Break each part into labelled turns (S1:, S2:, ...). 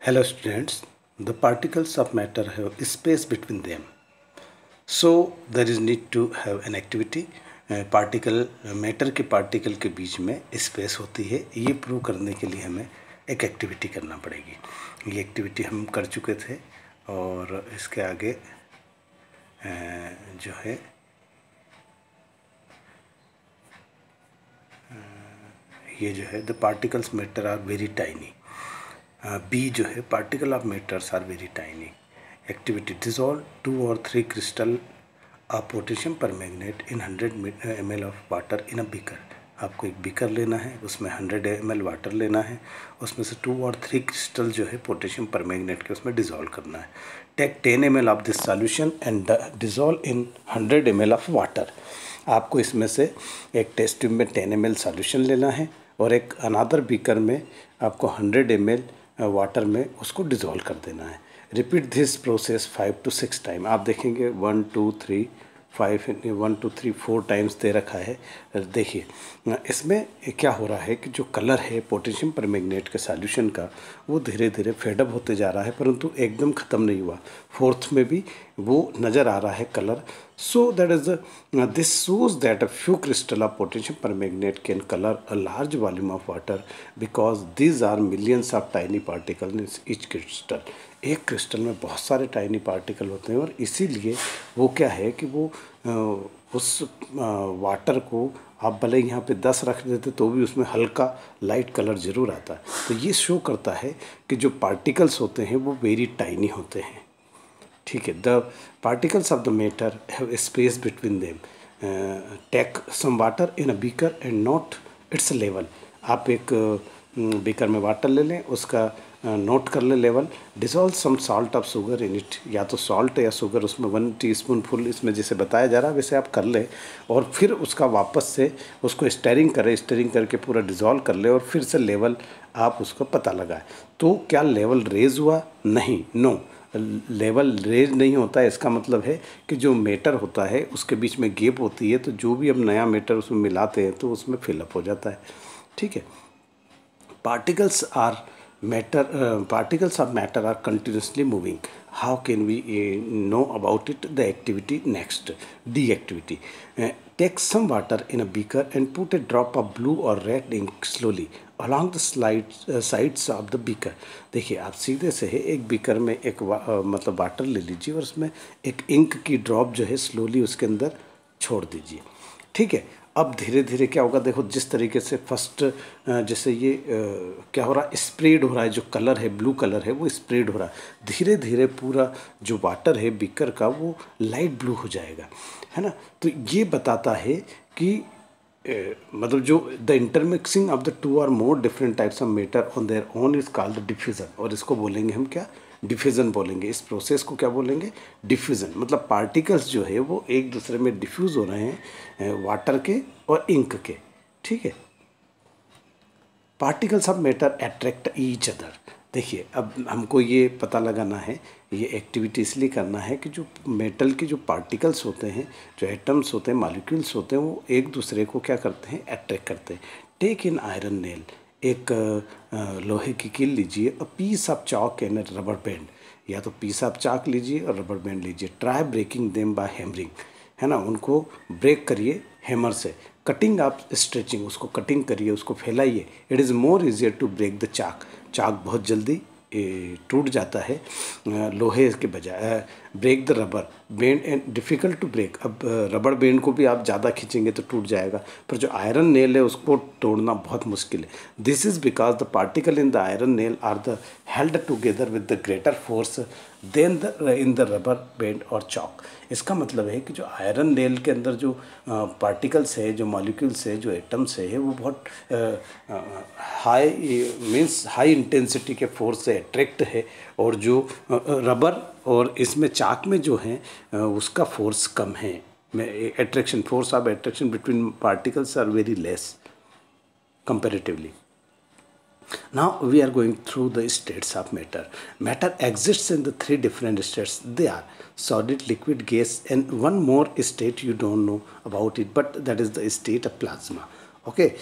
S1: Hello students, the particles of matter have space between them. So there is need to have an activity. Particle matter के particle के बीच में space होती है, ये prove करने के लिए हमें एक एक्टिविटी करना पड़ेगी। ये एक्टिविटी हम कर चुके थे और इसके आगे जो है ये जो है the particles matter are very tiny. B जो है particle of matters are very tiny. Activity dissolve 2 or 3 crystal of potassium permanganate in 100 ml of water in a beaker. आपको एक बीकर लेना है, उसमें 100 ml वाटर लेना है, उसमें से 2 or 3 क्रिस्टल जो है पोटेशियम परमैंगनेट के उसमें डिसॉल्व करना है। Take 10 ml of this solution and dissolve in 100 ml of water. आपको इसमें से एक टेस्ट ट्यूब में 10 ml सॉल्यूशन लेना है और एक अनादर बीकर में आपको 100 ml वाटर में उसको डिज़ोल्व कर देना है। Repeat this process 5 to 6 time. आप देखेंगे 1 2 3 5 1 2 3 4 टाइम्स दे रखा है। देखिए इसमें क्या हो रहा है कि जो कलर है पोटेशियम परमैंगनेट के सॉल्यूशन का वो धीरे धीरे फेडअप होते जा रहा है, परंतु एकदम ख़त्म नहीं हुआ। फोर्थ में भी वो नज़र आ रहा है colour. So that is this shows that a few crystal of potassium permanganate can colour a large volume of water because these are millions of tiny particle in each crystal. एक crystal में बहुत सारे tiny particle होते हैं और इसीलिए वो क्या है कि वो उस वाटर को आप भले यहाँ पे 10 रख देते तो भी उसमें हल्का लाइट कलर ज़रूर आता है। तो ये शो करता है कि जो पार्टिकल्स होते हैं वो वेरी टाइनी होते हैं। ठीक है, the particles of the matter have space between them. Take some water in a beaker and note its level. आप एक बीकर में वाटर ले लें, उसका नोट कर ले level. Dissolve some salt of sugar in it. या तो सॉल्ट या शुगर उसमें 1 टीस्पून इसमें जैसे बताया जा रहा है वैसे आप कर लें और फिर उसका वापस से उसको स्टेरिंग करें, स्टेरिंग करके पूरा डिज़ोल्व कर ले और फिर से लेवल आप उसको पता लगाएं। तो क्या लेवल रेज हुआ? नहीं, नो, लेवल रेज नहीं होता है। इसका मतलब है कि जो मैटर होता है उसके बीच में गैप होती है, तो जो भी हम नया मैटर उसमें मिलाते हैं तो उसमें फिलअप हो जाता है। ठीक है, particles of matter are continuously moving. How can we know about it? The activity next. D activity. Take some water in a beaker and put a drop of blue or red ink slowly along the sides of the beaker. देखिए आप सीधे से है एक beaker में एक मतलब water ले लीजिए और उसमें एक इंक की ड्रॉप जो है स्लोली उसके अंदर छोड़ दीजिए। ठीक है, अब धीरे धीरे क्या होगा, देखो जिस तरीके से फर्स्ट जैसे ये क्या हो रहा है, स्प्रेड हो रहा है, जो कलर है ब्लू कलर है वो स्प्रेड हो रहा है। धीरे धीरे पूरा जो वाटर है बीकर का वो लाइट ब्लू हो जाएगा, है ना। तो ये बताता है कि मतलब जो the intermixing of the 2 or more different types of matter on their own is called diffusion. और इसको बोलेंगे हम क्या? डिफ्यूज़न बोलेंगे। इस प्रोसेस को क्या बोलेंगे? डिफ्यूज़न। मतलब पार्टिकल्स जो है वो एक दूसरे में डिफ्यूज़ हो रहे हैं वाटर के और इंक के। ठीक है, particles of matter attract each other. देखिए अब हमको ये पता लगाना है, ये एक्टिविटी इसलिए करना है कि जो मेटल के जो पार्टिकल्स होते हैं, जो एटम्स होते हैं, मॉलिक्यूल्स होते हैं, वो एक दूसरे को क्या करते हैं? अट्रैक्ट करते हैं। Take in iron nail. एक लोहे की कील लीजिए, a piece of chalk and rubber band. या तो पीस ऑफ चाक लीजिए और रबर बैंड लीजिए। Try breaking them by hammering, है ना, उनको ब्रेक करिए हैमर से। कटिंग आप स्ट्रेचिंग, उसको कटिंग करिए, उसको फैलाइए। It is more easier to break the chalk. Chalk बहुत जल्दी टूट जाता है लोहे के बजाय। Break the rubber band and difficult to break. अब रबर बैंड को भी आप ज़्यादा खींचेंगे तो टूट जाएगा, पर जो आयरन नेल है उसको तोड़ना बहुत मुश्किल है। This is because the particle in the iron nail are the held together with the greater force than in the rubber band और चॉक। इसका मतलब है कि जो आयरन नेल के अंदर जो पार्टिकल्स है, जो मॉलिक्यूल्स है, जो एटम्स है, वो बहुत हाई इंटेंसिटी के फोर्स से अट्रैक्ट है। और जो रबर और इसमें चाक में जो है उसका फोर्स कम है। Attraction, force of attraction between particles are very less comparatively. Now we are going through the states of matter. Matter exists in the 3 different states. They are solid, liquid, gas, and one more state you don't know about it, but that is the state of plasma. Okay,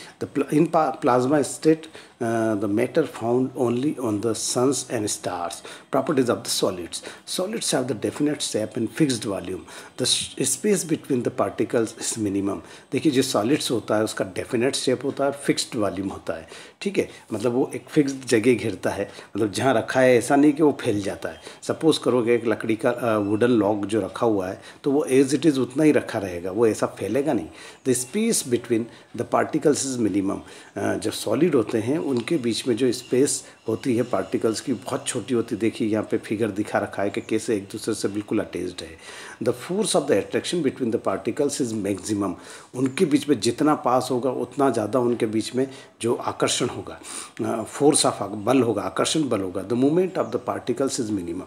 S1: in plasma state, the matter found only on the suns and stars. Properties of the solids. Solids have the definite shape and fixed volume. The space between the particles is minimum. देखिए जो solids होता है उसका definite shape होता है, fixed volume होता है, ठीक है, मतलब वो एक फिक्स्ड जगह घेरता है, मतलब जहाँ रखा है ऐसा नहीं कि वो फैल जाता है। सपोज करोगे एक लकड़ी का वुडन लॉग जो रखा हुआ है तो वो एज इट इज़ उतना ही रखा रहेगा, वो ऐसा फैलेगा नहीं। The space between the particles is minimum. जब सॉलिड होते हैं उनके बीच में जो स्पेस होती है पार्टिकल्स की बहुत छोटी होती है। देखिए यहाँ पे फिगर दिखा रखा है कि कैसे एक दूसरे से बिल्कुल अटैच्ड है। The force of the attraction between the particles is maximum. उनके बीच में जितना पास होगा उतना ज़्यादा उनके बीच में जो आकर्षण होगा, फोर्स ऑफ बल होगा, आकर्षण बल होगा। The movement of the particles is minimum.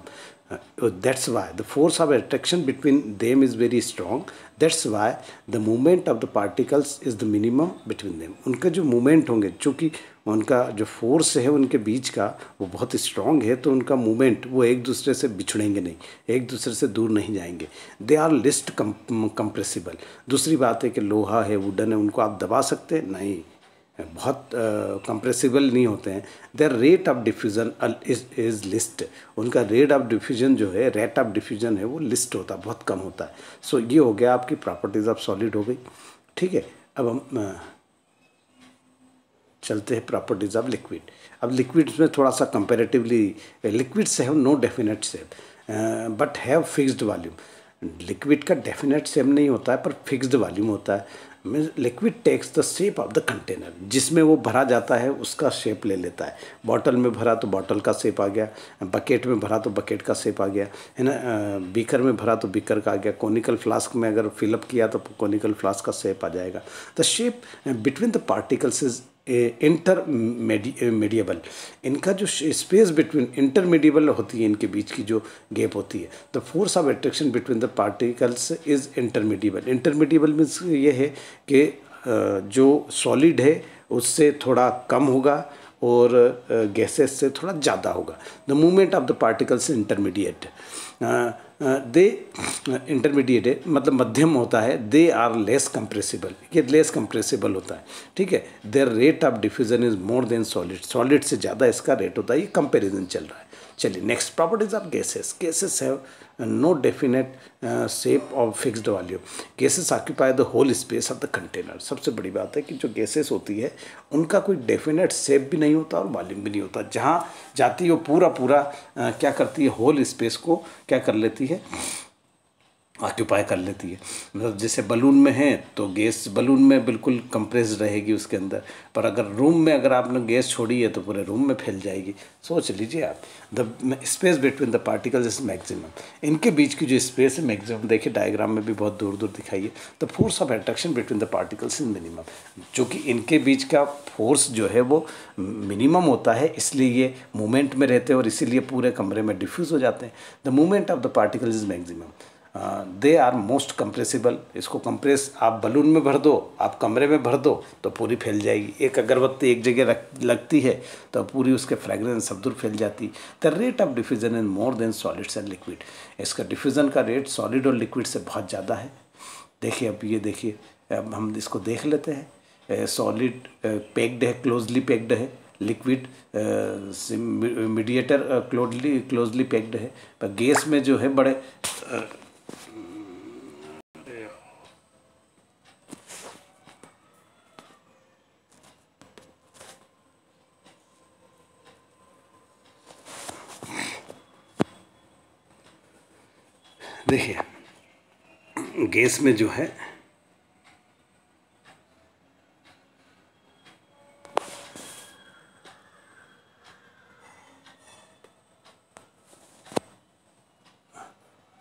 S1: That's why the force of attraction between them is very strong. That's why the movement of the particles is the minimum between them. उनका जो movement होंगे, चूँकि उनका जो force है उनके बीच का वो बहुत स्ट्रांग है, तो उनका मूवमेंट वो एक दूसरे से बिछड़ेंगे नहीं, एक दूसरे से दूर नहीं जाएंगे। They are least compressible. दूसरी बात है कि लोहा है, वुडन है, उनको आप दबा सकते हैं नहीं, बहुत कंप्रेसिबल नहीं होते हैं। There rate of diffusion is list. उनका रेट ऑफ डिफ्यूजन जो है, रेट ऑफ डिफ्यूजन है वो लिस्ट होता है, बहुत कम होता है। सो ये हो गया आपकी प्रॉपर्टीज़ ऑफ सॉलिड हो गई, ठीक है। अब हम चलते हैं प्रॉपर्टीज़ ऑफ लिक्विड। अब लिक्विड्स में थोड़ा सा comparatively, liquids have no definite shape but have fixed volume. Liquid का डेफिनेट शेप नहीं होता है पर फिक्स्ड वॉल्यूम होता है। Liquid takes the shape of the container. जिसमें वो भरा जाता है उसका शेप ले लेता है। बॉटल में भरा तो बॉटल का शेप आ गया, बकेट में भरा तो बकेट का शेप आ गया, है ना, बीकर में भरा तो बीकर का आ गया, कॉनिकल फ्लास्क में अगर फिलअप किया तो कॉनिकल फ्लास्क का शेप आ जाएगा। The shape between the particles is intermediate. इनका जो स्पेस बिटवीन इंटरमीडिएबल होती है, इनके बीच की जो गैप होती है। The force of attraction between the particles is intermediate. Intermediate means ये है कि जो सॉलिड है उससे थोड़ा कम होगा और गैसेस से थोड़ा ज़्यादा होगा। The movement of the particles intermediate. They intermediate है मतलब मध्यम होता है। दे आर लेस कंप्रेसिबल, ये लेस कंप्रेसिबल होता है, ठीक है। There rate of diffusion is more than solid. Solid से ज़्यादा इसका रेट होता है। ये कंपेरिजन चल रहा है। चलिए next properties of gases. Gases have no definite shape of fixed volume. Gases occupy the whole space of the container. सबसे बड़ी बात है कि जो गैसेस होती है उनका कोई डेफिनेट शेप भी नहीं होता और वॉल्यूम भी नहीं होता। जहाँ जाती है वो पूरा क्या करती है, होल स्पेस को क्या कर लेती है, ऑक्यूपाई कर लेती है। मतलब जैसे बलून में है तो गैस बलून में बिल्कुल कंप्रेस्ड रहेगी उसके अंदर, पर अगर रूम में अगर आपने गैस छोड़ी है तो पूरे रूम में फैल जाएगी। सोच लीजिए आप। The space between the particles is maximum. इनके बीच की जो स्पेस है मैक्सिमम, देखिए डायग्राम में भी बहुत दूर दूर दिखाइए। The force of attraction between the particles is minimum. चूँकि इनके बीच का फोर्स जो है वो मिनिमम होता है, इसलिए ये मूवमेंट में रहते हैं और इसीलिए पूरे कमरे में डिफ्यूज़ हो जाते हैं। The movement of the particle is maximum. They are most compressible. इसको कंप्रेस आप बलून में भर दो, आप कमरे में भर दो तो पूरी फैल जाएगी। एक अगरबत्ती एक जगह लगती है तो पूरी उसके फ्रेगरेंस सब दूर फैल जाती। The rate of diffusion is more than solids and liquid. इसका डिफ्यूजन का रेट सॉलिड और लिक्विड से बहुत ज़्यादा है। देखिए अब ये देखिए, अब हम इसको देख लेते हैं। सॉलिड पैक्ड है, क्लोजली पैक्ड है। लिक्विड मीडिएटर क्लोजली पैक्ड है। पर गैस में जो है बड़े देखिए गैस में जो है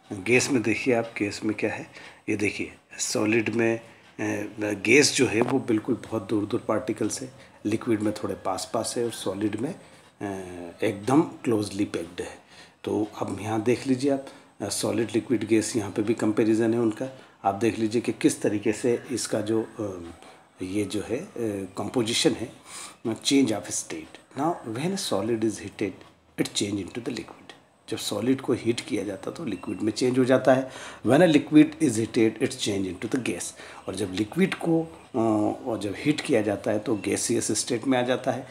S1: गैस में देखिए आप, गैस में क्या है ये देखिए। सॉलिड में गैस जो है वो बिल्कुल बहुत दूर दूर पार्टिकल्स है, लिक्विड में थोड़े पास पास है और सॉलिड में एकदम क्लोजली पैक्ड है। तो अब यहाँ देख लीजिए आप, सॉलिड लिक्विड गैस यहाँ पे भी कंपैरिजन है उनका। आप देख लीजिए कि किस तरीके से इसका जो ये जो है कंपोजिशन है, change of state. Now when solid is heated it change into the liquid. जब सॉलिड को हीट किया जाता है तो लिक्विड में चेंज हो जाता है। When a liquid is heated it's change into the gas, और जब लिक्विड को और जब हीट किया जाता है तो गैसियस स्टेट में आ जाता है।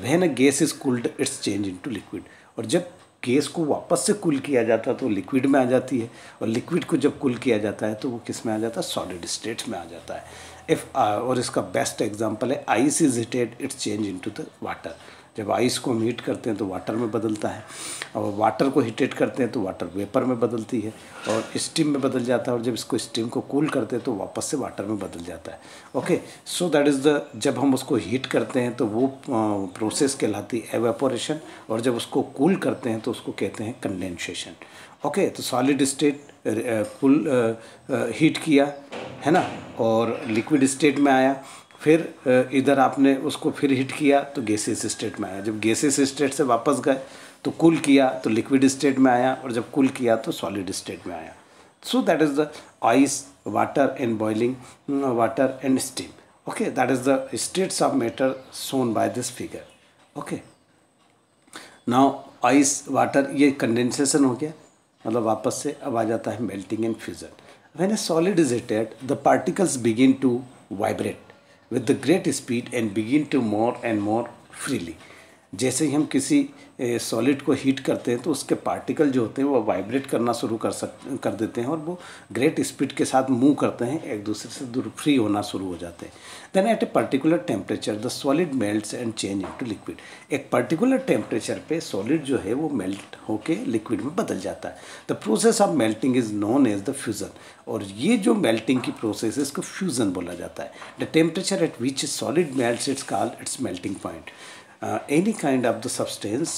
S1: When a gas is cooled its change into liquid, और जब गैस को वापस से कूल किया जाता है तो लिक्विड में आ जाती है, और लिक्विड को जब कूल किया जाता है तो वो किस में आ जाता है, सॉलिड स्टेट्स में आ जाता है। और इसका बेस्ट एग्जांपल है ice is heated it's change into the water. जब आइस को हम हीट करते हैं तो वाटर में बदलता है, और वाटर को हीटेड करते हैं तो वाटर वेपर में बदलती है और स्टीम में बदल जाता है, और जब इसको स्टीम को कूल करते हैं तो वापस से वाटर में बदल जाता है। Okay, so that is the, जब हम उसको हीट करते हैं तो वो प्रोसेस कहलाती है एवेपोरेशन, और जब उसको कूल करते हैं तो उसको कहते हैं कंडेंसेशन। ओके, तो सॉलिड स्टेट कूल हीट किया है ना, और लिक्विड स्टेट में आया, फिर इधर आपने उसको फिर हीट किया तो गैसियस स्टेट में आया, जब गैसियस स्टेट से वापस गए तो कूल किया तो लिक्विड स्टेट में आया, और जब कूल किया तो सॉलिड स्टेट में आया। So that is the ice, water and boiling water and steam. Okay, that is the states of matter shown by this figure. Okay, now ice water ये condensation हो गया, मतलब वापस से अब आ जाता है melting and fusion. When a solid is heated the particles begin to vibrate with the great speed and begin to more and more freely। जैसे ही हम किसी सॉलिड को हीट करते हैं तो उसके पार्टिकल जो होते हैं वो वाइब्रेट करना शुरू कर देते हैं, और वो ग्रेट स्पीड के साथ मूव करते हैं, एक दूसरे से दूर फ्री होना शुरू हो जाते हैं। Then at a particular temperature the solid melts and change into liquid. एक पर्टिकुलर टेम्परेचर पे सॉलिड जो है वो मेल्ट होके लिक्विड में बदल जाता है। The process of melting is known as the fusion, और ये जो मेल्टिंग की प्रोसेस है इसको फ्यूजन बोला जाता है। The temperature at which solid melts it's called its melting point. Any kind of the substance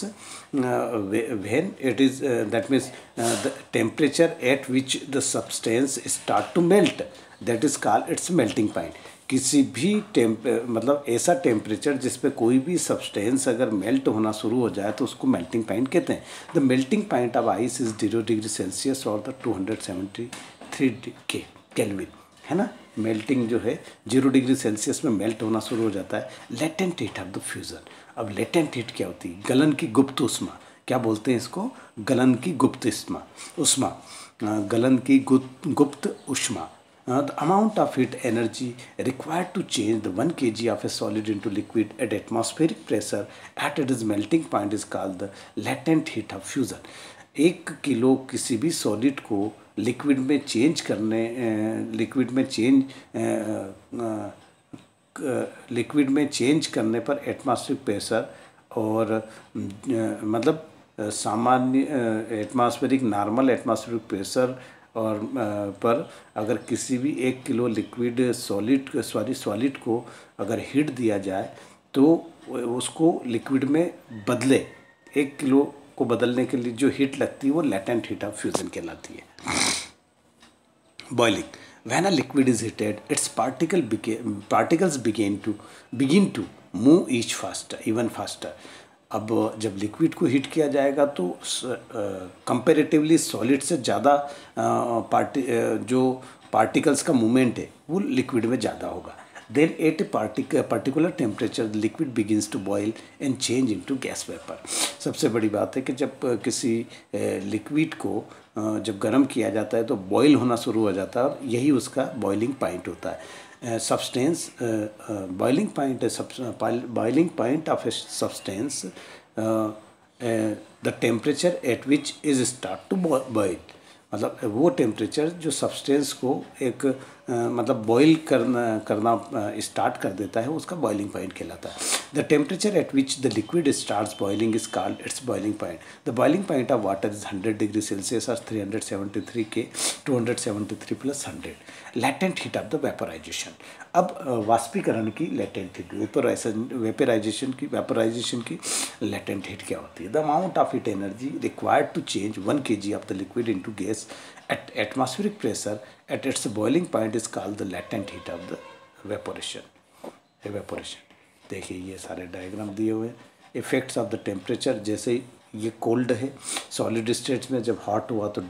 S1: when it is that means the temperature at which the substance start to melt, that is called its melting point। किसी भी मतलब ऐसा temperature जिस पे कोई भी substance अगर melt होना शुरू हो जाए तो उसको मेल्टिंग पॉइंट कहते हैं। The melting point of ice is 0 degree Celsius और द 273 केल्विन, है ना। मेल्टिंग जो है 0 डिग्री सेल्सियस में मेल्ट होना शुरू हो जाता है। Latent heat of the fusion. अब लेटेंट हीट क्या होती है, गलन की गुप्त उष्मा, क्या बोलते हैं इसको, गलन की गुप्त उष्मा, गलन की गुप्त उष्मा। The amount of heat energy required to change the 1 kg of a solid into liquid at atmospheric pressure at its melting point is called the latent heat of fusion। 1 kilo किसी भी सॉलिड को liquid में change करने liquid में change करने पर atmospheric pressure और मतलब सामान्य एटमॉस्फेरिक नॉर्मल एटमॉस्फेरिक प्रेशर और पर अगर किसी भी 1 किलो लिक्विड सॉलिड को अगर हीट दिया जाए तो उसको लिक्विड में बदले, 1 किलो को बदलने के लिए जो हीट लगती है वो लेटेंट हीट ऑफ फ्यूजन कहलाती है। Boiling, when a liquid is heated it's particles begin to move each faster, even faster। अब जब लिक्विड को हीट किया जाएगा तो कंपैरेटिवली सॉलिड से ज़्यादा जो पार्टिकल्स का मूवमेंट है वो लिक्विड में ज़्यादा होगा। Then at a particular temperature liquid begins to boil and change into gas vapour. सबसे बड़ी बात है कि जब किसी लिक्विड को जब गर्म किया जाता है तो बॉयल होना शुरू हो जाता है, और यही उसका बॉइलिंग पॉइंट होता है। Substance boiling point of a substance the temperature at which is start to boil, मतलब वो टेम्परेचर जो सब्सटेंस को एक मतलब बॉईल करना स्टार्ट कर देता है उसका बॉइलिंग पॉइंट कहलाता है। The temperature at which the liquid starts boiling is called its boiling point. The boiling point of water is 100 degree Celsius और 373 K 273 + 100। Latent heat of the vaporization. अब वाष्पीकरण की लेटेंट हीट, वेपोराइजेशन की latent heat क्या होती है। The amount of heat energy required to change 1 kg of the liquid into gas at atmospheric pressure at its boiling point is called the latent heat of the evaporation। देखिए ये सारे diagram दिए हुए हैं। Effects of the temperature, जैसे ये cold है, solid states में जब हॉट हुआ तो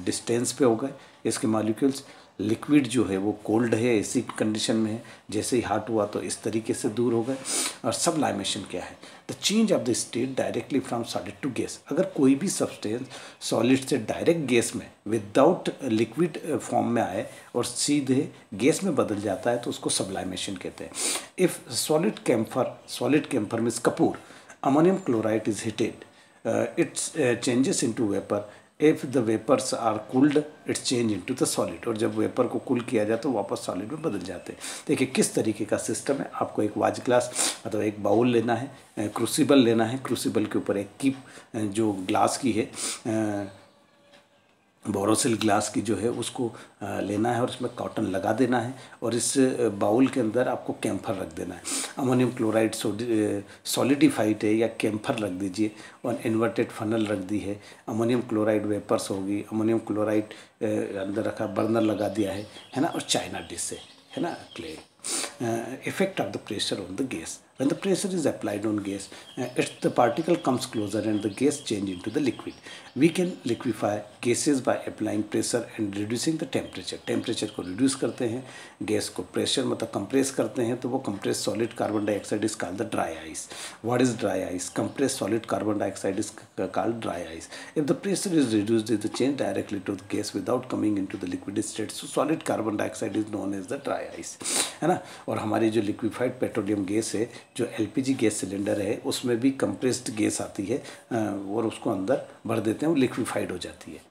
S1: डिस्टेंस पे हो गए इसके मॉलिक्यूल्स, लिक्विड जो है वो कोल्ड है, ऐसी कंडीशन में है, जैसे ही हॉट हुआ तो इस तरीके से दूर हो गए। और सब्लाइमेशन क्या है? The change of the state directly from solid to gas. अगर कोई भी सब्सटेंस सॉलिड से डायरेक्ट गैस में विदाउट लिक्विड फॉर्म में आए और सीधे गैस में बदल जाता है तो उसको सब्लाइमेशन कहते हैं। इफ़ सॉलिड कैम्फर मीन्स कपूर, ammonium chloride is heated, its changes into vapour. If the vapours are cooled its change into the solid. और जब वेपर को कूल किया जाए तो वापस सॉलिड में बदल जाते हैं। देखिए किस तरीके का सिस्टम है। आपको एक वाच ग्लास मतलब एक बाउल लेना है, क्रूसिबल लेना है, क्रूसिबल के ऊपर एक कीप जो ग्लास की है बोरोसिल ग्लास की जो है उसको लेना है और उसमें कॉटन लगा देना है और इस बाउल के अंदर आपको कैम्फर रख देना है। अमोनियम क्लोराइड सॉलिडिफाइड है या कैम्फर रख दीजिए और इन्वर्टेड फनल रख दी है। अमोनियम क्लोराइड वेपर्स होगी, अमोनियम क्लोराइड अंदर रखा, बर्नर लगा दिया है ना, और चाइना डिश है ना, clay. Effect of the pressure on the gas. When the pressure is applied on gas, the particle comes closer and the gas change into the liquid. We can liquefy gases by applying pressure and reducing the temperature. Temperature को reduce करते हैं, gas को pressure मतलब compress करते हैं, तो वो compressed solid carbon dioxide is called the dry ice. What is dry ice? Compressed solid carbon dioxide is called dry ice. If the pressure is reduced, it change directly to the gas without coming into the liquid state. So solid carbon dioxide is known as the dry ice. है ना। और हमारी जो liquefied petroleum gas है, जो LPG gas cylinder है, उसमें भी कंप्रेस्ड गैस आती है और उसको अंदर भर देते हैं, वो लिक्विफाइड हो जाती है।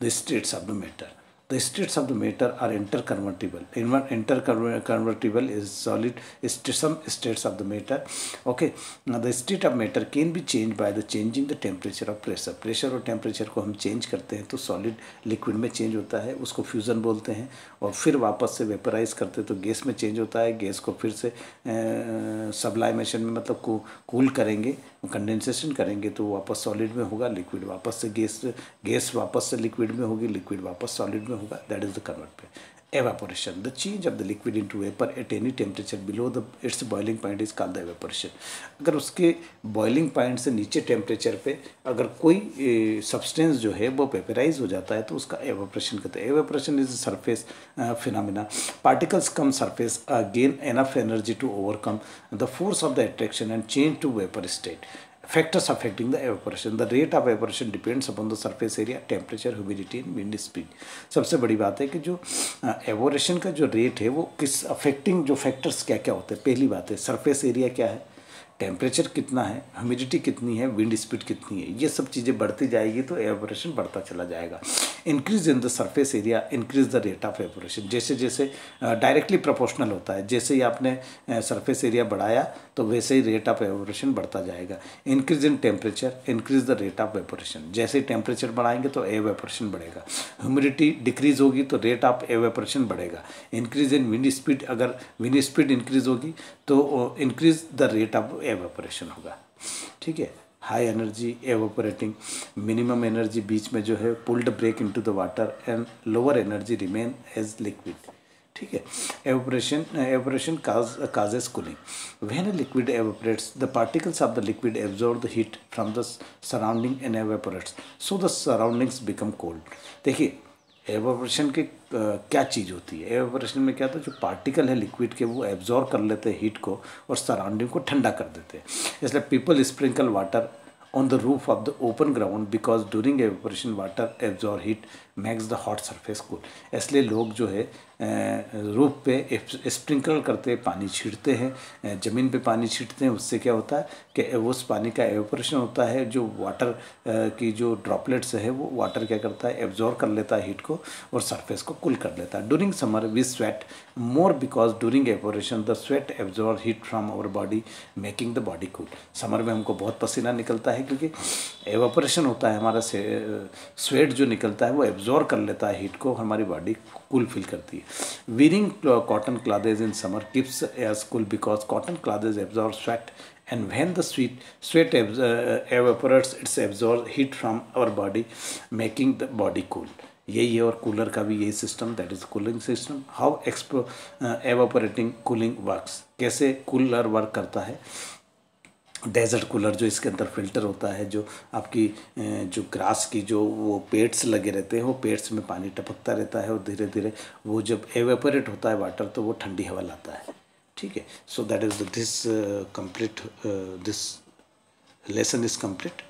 S1: The states of the matter. The states of the matter are interconvertible. Interconvertible is solid. Some states of the matter. Okay. Now the state of matter can be changed by the changing the temperature of pressure. Pressure और temperature को हम change करते हैं तो solid liquid में change होता है, उसको fusion बोलते हैं। और फिर वापस से vaporize करते हैं तो गैस में change होता है। गैस को फिर से sublimation में मतलब को cool करेंगे, कंडेंसेशन करेंगे तो वापस सॉलिड में होगा, लिक्विड वापस से गैस वापस से लिक्विड में होगी, लिक्विड वापस सॉलिड में होगा। दैट इज द कन्वर्ट पे। Evaporation, the change of the liquid into vapour at any temperature below the it's boiling point is called the evaporation. अगर उसके बॉइलिंग पॉइंट से नीचे टेम्परेचर पे अगर कोई सब्सटेंस जो है वो वेपराइज हो जाता है तो उसका एवापोरेशन कहते हैं। Evaporation is surface phenomena. Particles come surface gain enough energy to overcome the force of the attraction and change to vapour state. Factors affecting the evaporation. The rate of evaporation depends upon the surface area, temperature, humidity and wind speed. सबसे बड़ी बात है कि जो एवोरेशन का जो rate है वो किस अफेक्टिंग जो फैक्टर्स क्या क्या होते हैं। पहली बात है सरफेस एरिया क्या है, टेम्परेचर कितना है, ह्यूमिडिटी कितनी है, विंड स्पीड कितनी है। ये सब चीज़ें बढ़ती जाएगी तो एवोरेशन बढ़ता चला जाएगा। Increase in the surface area increase the rate of evaporation. जैसे जैसे डायरेक्टली प्रोपोर्शनल होता है, जैसे ही आपने सरफेस एरिया बढ़ाया तो वैसे ही रेट ऑफ एवोरेशन बढ़ता जाएगा। Increase in temperature increase the rate of evaporation. जैसे ही टेम्परेचर बढ़ाएंगे तो एवोरेशन बढ़ेगा। ह्यूमिडिटी डिक्रीज होगी तो रेट ऑफ एवोरेशन बढ़ेगा। इंक्रीज इन विंड स्पीड, अगर विंड स्पीड इंक्रीज होगी तो increase the rate of evaporation होगा। ठीक है। High energy evaporating, minimum energy बीच में जो है pulled break into the water and lower energy remain as liquid. ठीक है। Evaporation causes cooling. When a liquid evaporates, the particles of the liquid absorb the heat from the surrounding and evaporates, so the surroundings become cold. देखिए evaporation के क्या चीज़ होती है। Evaporation में क्या होता है, जो पार्टिकल है लिक्विड के वो एब्जॉर्ब कर लेते हैं हीट को और सराउंडिंग को ठंडा कर देते हैं। इसलिए people sprinkle water on the roof of the open ground because during evaporation water absorb heat makes the hot surface cool. इसलिए लोग जो है रूफ पे स्प्रिंकल करते हैं, पानी छींटते हैं, ज़मीन पे पानी छींटते हैं। उससे क्या होता है कि उस पानी का एवोपरेशन होता है। जो वाटर की जो ड्रॉपलेट्स है वो वाटर क्या करता है, एब्जॉर्ब कर लेता है हीट को और सरफेस को कूल कर लेता है। During summer we sweat more because during evaporation the sweat absorb heat from our body making the body cool. Summer में हमको बहुत पसीना निकलता है क्योंकि एवोपरेशन होता है, हमारा स्वेट जो निकलता है वो एब्जॉर्ब कर लेता है हीट को, हमारी बॉडी कूल फील करती है। Wearing cotton clothes in summer keeps us cool because cotton clothes absorb sweat, and when the sweat evaporates, it absorbs heat from our body, making the body cool. यही है। और cooler का भी यही system, that is cooling system. How evaporating cooling works, कैसे cooler work करता है। Desert cooler जो इसके अंदर फिल्टर होता है, जो आपकी जो ग्रास की जो वो पेड्स लगे रहते हैं, वो पेड्स में पानी टपकता रहता है और धीरे धीरे वो जब एवेपोरेट होता है वाटर तो वो ठंडी हवा लाता है। ठीक है, सो that is this complete, this lesson is complete.